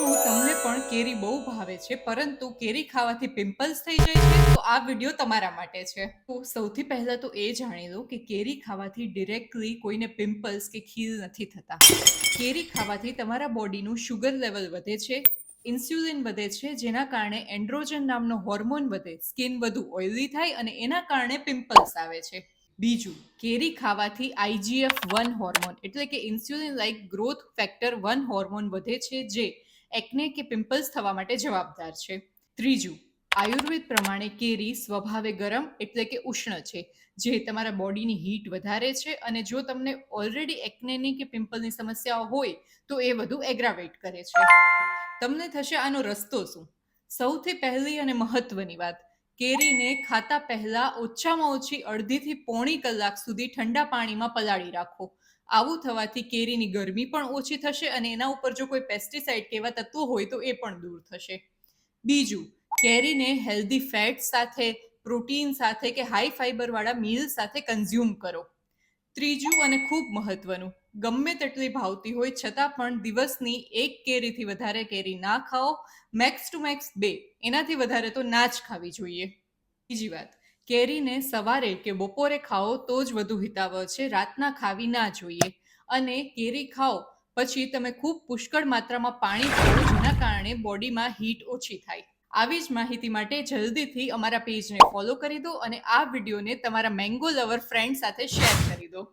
શું તમને પણ કેરી બહુ ભાવે છે પરંતુ કેરી ખાવાથી પિમ્પલ્સ થઈ જાય છે? તો આ વિડીયો તમારા માટે છે. તો સૌથી પહેલા તો એ જાણી લો કે કેરી ખાવાથી ડિરેક્ટલી કોઈને પિમ્પલ્સ કે ખીલ નથી થતા. કેરી ખાવાથી તમારા બોડીનું શુગર લેવલ વધે છે, ઇન્સ્યુલિન વધે છે, જેના કારણે એન્ડ્રોજન નામનો હોર્મોન વધે, સ્કિન વધુ ઓઇલી થાય અને એના કારણે પિમ્પલ્સ આવે છે. બીજું, કેરી ખાવાથી IGF-1 હોર્મોન એટલે કે insulin like growth factor 1 hormone વધે છે, જે એકને કે પિમ્પલ્સ થવા માટે જવાબદાર છે. ત્રીજું, આયુર્વેદ પ્રમાણે કેરી સ્વભાવે ગરમ એટલે કે ઉષ્ણ છે, જે તમારા બોડીની હીટ વધારે છે અને જો તમને ઓલરેડી એકનેની કે પિમ્પલની સમસ્યાઓ હોય તો એ વધુ એગ્રાવેટ કરે છે. તમને થશે આનો રસ્તો શું? સૌથી પહેલી અને મહત્વની વાત, કેરીને ખાતા પહેલા ઓછામાં ઓછી અડધીથી પોણી કલાક સુધી ઠંડા પાણીમાં પલાળી રાખો. આવું થવાથી કેરીની ગરમી પણ ઓછી થશે અને એના ઉપર જો કોઈ પેસ્ટિસાઇડ કે એવા તત્વો હોય તો એ પણ દૂર થશે. બીજું, કેરીને હેલ્ધી ફેટ સાથે, પ્રોટીન સાથે કે હાઈ ફાઈબર વાળા મીલ સાથે કન્ઝ્યુમ કરો. ત્રીજું અને ખૂબ મહત્વનું, ગમે તેટલી ભાવતી હોય છતાં પણ દિવસની એક કેરીથી વધારે કેરી ના ખાઓ. મેક્સ ટુ મેક્સ 2, એનાથી વધારે તો ના જ ખાવી જોઈએ. બીજી વાત, કેરીને સવારે કે બપોરે ખાઓ તો જ વધુ હિતાવહ છે, રાતના ખાવી ના જોઈએ. અને કેરી ખાઓ પછી તમે ખૂબ પુષ્કળ માત્રામાં પાણી પીઓ, જેના કારણે બોડીમાં હીટ ઓછી થાય. આવી જ માહિતી માટે જલ્દીથી અમારા પેજને ફોલો કરી દો અને આ વિડીયોને તમારા મેંગો લવર ફ્રેન્ડ સાથે શેર કરી દો.